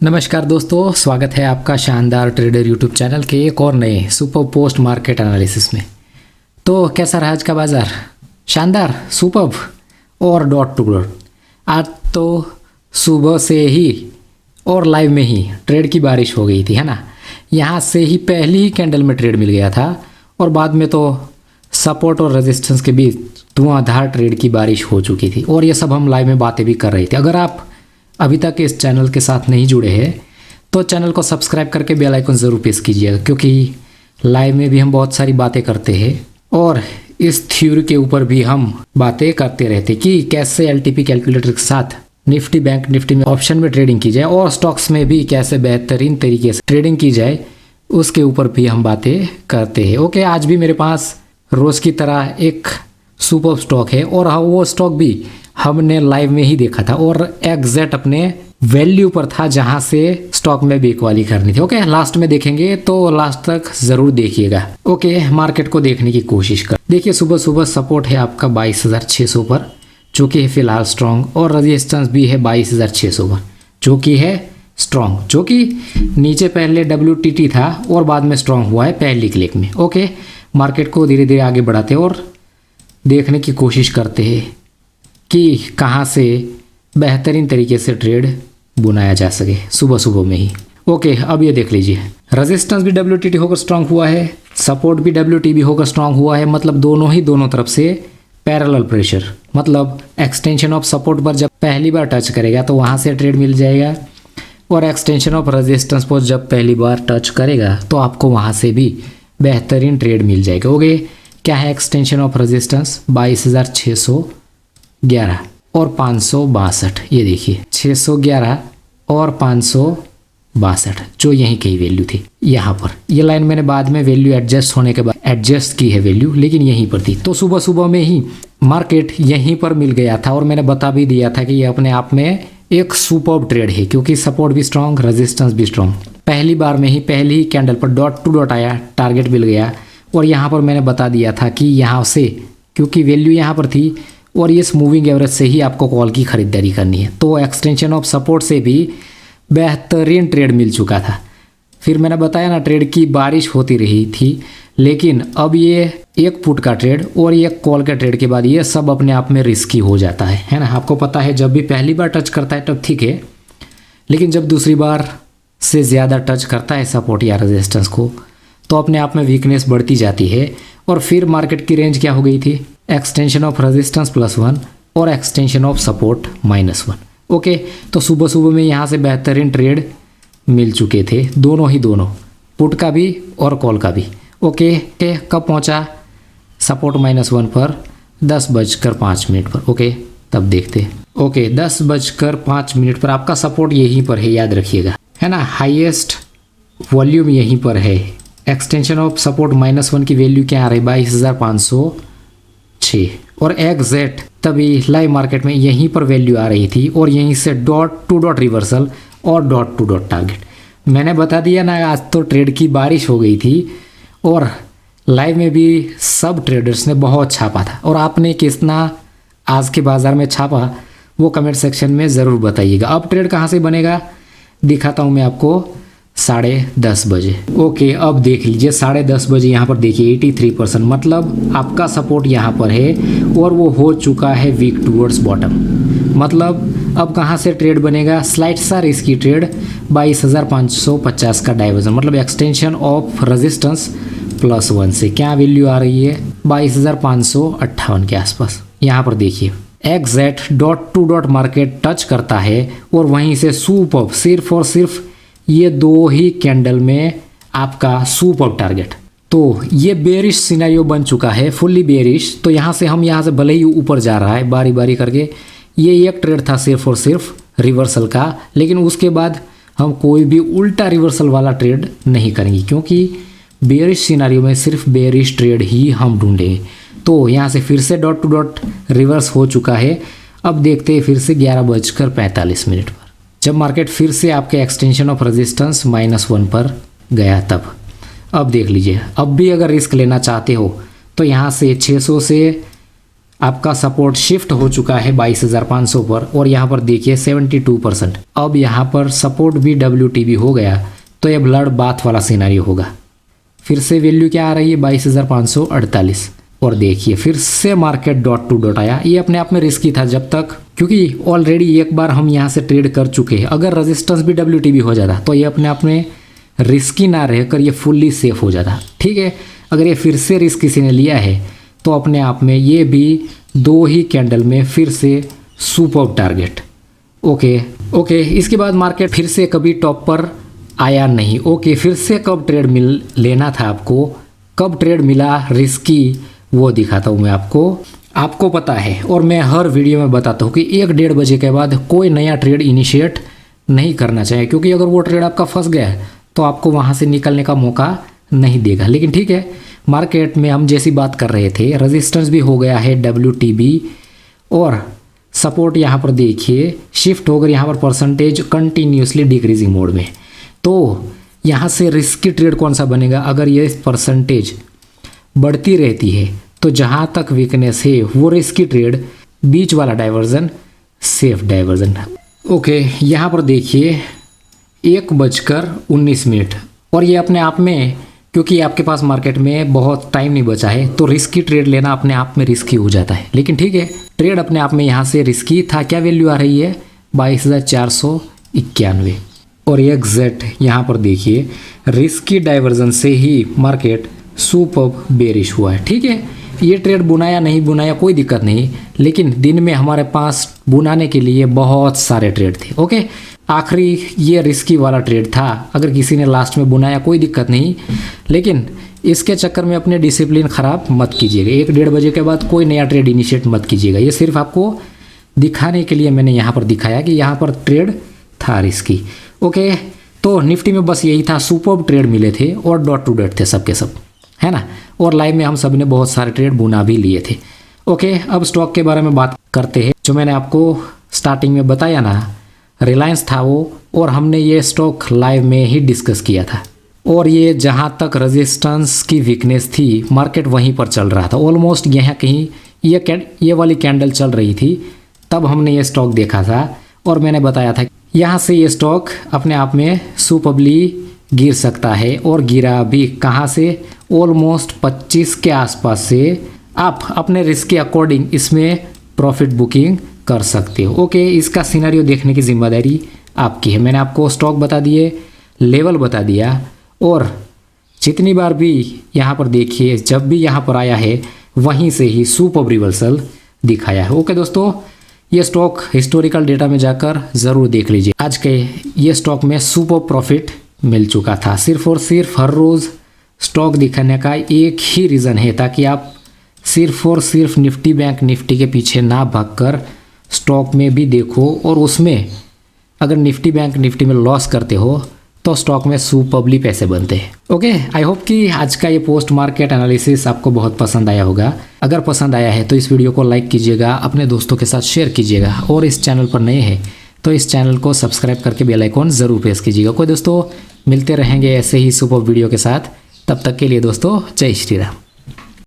नमस्कार दोस्तों, स्वागत है आपका शानदार ट्रेडर यूट्यूब चैनल के एक और नए सुपर पोस्ट मार्केट एनालिसिस में। तो कैसा रहा आज का बाज़ार? शानदार, सुपर और डॉट टू डॉट। आज तो सुबह से ही और लाइव में ही ट्रेड की बारिश हो गई थी, है ना। यहाँ से ही पहली ही कैंडल में ट्रेड मिल गया था और बाद में तो सपोर्ट और रेजिस्टेंस के बीच धुआंधार ट्रेड की बारिश हो चुकी थी और ये सब हम लाइव में बातें भी कर रहे थे। अगर आप अभी तक इस चैनल के साथ नहीं जुड़े हैं तो चैनल को सब्सक्राइब करके बेल आइकन ज़रूर प्रेस कीजिएगा, क्योंकि लाइव में भी हम बहुत सारी बातें करते हैं और इस थ्योरी के ऊपर भी हम बातें करते रहते कि कैसे एलटीपी कैलकुलेटर के साथ निफ्टी बैंक निफ्टी में ऑप्शन में ट्रेडिंग की जाए और स्टॉक्स में भी कैसे बेहतरीन तरीके से ट्रेडिंग की जाए, उसके ऊपर भी हम बातें करते हैं। ओके, आज भी मेरे पास रोज़ की तरह एक सुपर स्टॉक है और वो स्टॉक भी हमने लाइव में ही देखा था और एग्जैक्ट अपने वैल्यू पर था जहां से स्टॉक में बिकवाली करनी थी। ओके, लास्ट में देखेंगे तो लास्ट तक जरूर देखिएगा। ओके, मार्केट को देखने की कोशिश कर। देखिए, सुबह सुबह सपोर्ट है आपका 22,600 पर, जो कि है फिलहाल स्ट्रॉन्ग, और रेजिस्टेंस भी है 22,600 पर, जो कि है स्ट्रॉन्ग, जो कि नीचे पहले WTT था और बाद में स्ट्रॉन्ग हुआ है पहली क्लिक में। ओके, मार्केट को धीरे धीरे आगे बढ़ाते हैं और देखने की कोशिश करते हैं कि कहाँ से बेहतरीन तरीके से ट्रेड बुनाया जा सके सुबह सुबह में ही। ओके, अब ये देख लीजिए, रेजिस्टेंस भी WTT होकर स्ट्रांग हुआ है, सपोर्ट भी WTB होकर स्ट्रांग हुआ है। मतलब दोनों तरफ से पैरेलल प्रेशर, मतलब एक्सटेंशन ऑफ सपोर्ट पर जब पहली बार टच करेगा तो वहाँ से ट्रेड मिल जाएगा और एक्सटेंशन ऑफ रेजिस्टेंस पर जब पहली बार टच करेगा तो आपको वहाँ से भी बेहतरीन ट्रेड मिल जाएगा। ओके, क्या है एक्सटेंशन ऑफ रेजिस्टेंस? 22,611 और 562। ये देखिए 611 और 562, जो यहीं की वैल्यू थी। यहाँ पर ये लाइन मैंने बाद में वैल्यू एडजस्ट होने के बाद एडजस्ट की है वैल्यू, लेकिन यहीं पर थी। तो सुबह सुबह में ही मार्केट यहीं पर मिल गया था और मैंने बता भी दिया था कि ये अपने आप में एक सुपर्ब ट्रेड है, क्योंकि सपोर्ट भी स्ट्रॉन्ग, रेजिस्टेंस भी स्ट्रॉन्ग। पहली बार में ही पहली ही कैंडल पर डॉट टू डॉट आया, टारगेट मिल गया और यहाँ पर मैंने बता दिया था कि यहाँ से, क्योंकि वैल्यू यहाँ पर थी और इस मूविंग एवरेज से ही आपको कॉल की खरीदारी करनी है, तो एक्सटेंशन ऑफ सपोर्ट से भी बेहतरीन ट्रेड मिल चुका था। फिर मैंने बताया ना, ट्रेड की बारिश होती रही थी, लेकिन अब ये एक पुट का ट्रेड और एक कॉल का ट्रेड के बाद ये सब अपने आप में रिस्की हो जाता है ना। आपको पता है, जब भी पहली बार टच करता है तब ठीक है, लेकिन जब दूसरी बार से ज़्यादा टच करता है सपोर्ट या रेजिस्टेंस को तो अपने आप में वीकनेस बढ़ती जाती है। और फिर मार्केट की रेंज क्या हो गई थी? एक्सटेंशन ऑफ रेजिस्टेंस +1 और एक्सटेंशन ऑफ सपोर्ट -1। ओके, तो सुबह सुबह में यहाँ से बेहतरीन ट्रेड मिल चुके थे, दोनों पुट का भी और कॉल का भी। ओके, कब पहुँचा सपोर्ट -1 पर? 10:05 पर। ओके, तब देखते। ओके, 10:05 पर आपका सपोर्ट यहीं पर है, याद रखिएगा, है ना। हाईएस्ट वॉल्यूम यहीं पर है। एक्सटेंशन ऑफ सपोर्ट -1 की वैल्यू क्या आ रही है? 22,506 और एग्जैक्ट तभी लाइव मार्केट में यहीं पर वैल्यू आ रही थी और यहीं से डॉट टू डॉट रिवर्सल और डॉट टू डॉट टारगेट। मैंने बता दिया ना, आज तो ट्रेड की बारिश हो गई थी और लाइव में भी सब ट्रेडर्स ने बहुत छापा था। और आपने कितना आज के बाज़ार में छापा वो कमेंट सेक्शन में ज़रूर बताइएगा। अब ट्रेड कहाँ से बनेगा दिखाता हूँ मैं आपको, 10:30 बजे। ओके, अब देख लीजिए 10:30 बजे यहाँ पर देखिए 83%, मतलब आपका सपोर्ट यहाँ पर है और वो हो चुका है वीक टूवर्ड्स बॉटम। मतलब अब कहाँ से ट्रेड बनेगा? स्लाइड सा रिस्की ट्रेड 22,550 का डाइवर्जन, मतलब एक्सटेंशन ऑफ रेजिस्टेंस +1 से क्या वैल्यू आ रही है? 22,558 के आसपास। यहाँ पर देखिए exact dot to dot market touch करता है और वहीं से सुपर्ब, सिर्फ और सिर्फ ये 2 ही कैंडल में आपका सुपर टारगेट। तो ये बेरिश सिनेरियो बन चुका है, फुल्ली बेरिश। तो यहाँ से भले ही ऊपर जा रहा है बारी बारी करके, ये एक ट्रेड था सिर्फ और सिर्फ रिवर्सल का, लेकिन उसके बाद हम कोई भी उल्टा रिवर्सल वाला ट्रेड नहीं करेंगे, क्योंकि बेरिश सिनेरियो में सिर्फ बेरिश ट्रेड ही हम ढूंढेंगे। तो यहाँ से फिर से डॉट टू डॉट रिवर्स हो चुका है। अब देखते हैं फिर से 11:45 पर, जब मार्केट फिर से आपके एक्सटेंशन ऑफ रेजिस्टेंस -1 पर गया तब। अब देख लीजिए, अब भी अगर रिस्क लेना चाहते हो तो यहाँ से 600 से आपका सपोर्ट शिफ्ट हो चुका है 22,500 पर और यहाँ पर देखिए 72%। अब यहाँ पर सपोर्ट भी WTB हो गया तो ये ब्लड बाथ वाला सिनेरियो होगा। फिर से वैल्यू क्या आ रही है 22,548 और देखिए फिर से मार्केट डॉट टू डॉट आया। ये अपने आप में रिस्की था जब तक, क्योंकि ऑलरेडी एक बार हम यहाँ से ट्रेड कर चुके हैं। अगर रेजिस्टेंस भी WTB हो जाता तो ये अपने आप में रिस्की ना रहकर ये फुल्ली सेफ हो जाता। ठीक है, अगर ये फिर से रिस्क किसी ने लिया है तो अपने आप में ये भी 2 ही कैंडल में फिर से सुपर टारगेट। ओके, इसके बाद मार्केट फिर से कभी टॉप पर आया नहीं। ओके, फिर से कब ट्रेड लेना था आपको, कब ट्रेड मिला रिस्की, वो दिखाता हूँ मैं आपको पता है और मैं हर वीडियो में बताता हूँ कि 1-1:30 बजे के बाद कोई नया ट्रेड इनिशिएट नहीं करना चाहिए, क्योंकि अगर वो ट्रेड आपका फंस गया है तो आपको वहाँ से निकलने का मौका नहीं देगा। लेकिन ठीक है, मार्केट में हम जैसी बात कर रहे थे रेजिस्टेंस भी हो गया है WTB और सपोर्ट यहाँ पर देखिए शिफ्ट होकर यहाँ पर परसेंटेज कंटिन्यूसली डिक्रीजिंग मोड में। तो यहाँ से रिस्की ट्रेड कौन सा बनेगा, अगर ये परसेंटेज बढ़ती रहती है तो जहाँ तक वीकनेस है वो रिस्की ट्रेड, बीच वाला डाइवर्जन सेफ डाइवर्जन। ओके, यहाँ पर देखिए 1:19 और ये अपने आप में, क्योंकि आपके पास मार्केट में बहुत टाइम नहीं बचा है तो रिस्की ट्रेड लेना अपने आप में रिस्की हो जाता है। लेकिन ठीक है, ट्रेड अपने आप में यहाँ से रिस्की था। क्या वैल्यू आ रही है 22,491 और एग्जैक्ट यहाँ पर देखिए रिस्की डाइवर्जन से ही मार्केट सुपर बेरिश हुआ है। ठीक है, ये ट्रेड बुनाया नहीं बुनाया कोई दिक्कत नहीं, लेकिन दिन में हमारे पास बुनाने के लिए बहुत सारे ट्रेड थे। ओके, आखिरी ये रिस्की वाला ट्रेड था। अगर किसी ने लास्ट में बुनाया कोई दिक्कत नहीं, लेकिन इसके चक्कर में अपने डिसिप्लिन ख़राब मत कीजिएगा। 1-1:30 बजे के बाद कोई नया ट्रेड इनिशिएट मत कीजिएगा। ये सिर्फ आपको दिखाने के लिए मैंने यहाँ पर दिखाया कि यहाँ पर ट्रेड था रिस्की। ओके, तो निफ्टी में बस यही था, सुपर ट्रेड मिले थे और डॉट टू डॉट थे सबके सब, है ना। और लाइव में हम सब ने बहुत सारे ट्रेड बुना भी लिए थे। ओके, अब स्टॉक के बारे में बात करते हैं। जो मैंने आपको स्टार्टिंग में बताया ना, रिलायंस था वो, और हमने ये स्टॉक लाइव में ही डिस्कस किया था। और ये जहाँ तक रेजिस्टेंस की वीकनेस थी मार्केट वहीं पर चल रहा था, ऑलमोस्ट यहाँ कहीं ये वाली कैंडल चल रही थी, तब हमने ये स्टॉक देखा था और मैंने बताया था यहाँ से ये स्टॉक अपने आप में सुपरली गिर सकता है। और गिरा भी कहाँ से, ऑलमोस्ट 25 के आसपास से। आप अपने रिस्क के अकॉर्डिंग इसमें प्रॉफिट बुकिंग कर सकते हो। ओके, इसका सिनेरियो देखने की जिम्मेदारी आपकी है। मैंने आपको स्टॉक बता दिए, लेवल बता दिया, और जितनी बार भी यहाँ पर देखिए जब भी यहाँ पर आया है वहीं से ही सुपर रिवर्सल दिखाया है। ओके दोस्तों, ये स्टॉक हिस्टोरिकल डेटा में जाकर ज़रूर देख लीजिए। आज के ये स्टॉक में सुपर प्रॉफिट मिल चुका था। सिर्फ और सिर्फ हर रोज़ स्टॉक दिखाने का एक ही रीज़न है, ताकि आप सिर्फ और सिर्फ निफ्टी बैंक निफ्टी के पीछे ना भागकर स्टॉक में भी देखो, और उसमें अगर निफ्टी बैंक निफ्टी में लॉस करते हो तो स्टॉक में सुपरली पैसे बनते हैं। ओके, आई होप कि आज का ये पोस्ट मार्केट एनालिसिस आपको बहुत पसंद आया होगा। अगर पसंद आया है तो इस वीडियो को लाइक कीजिएगा, अपने दोस्तों के साथ शेयर कीजिएगा, और इस चैनल पर नए हैं तो इस चैनल को सब्सक्राइब करके बेल आइकॉन ज़रूर प्रेस कीजिएगा। कोई दोस्तों, मिलते रहेंगे ऐसे ही सुपर वीडियो के साथ। तब तक के लिए दोस्तों, जय श्री राम।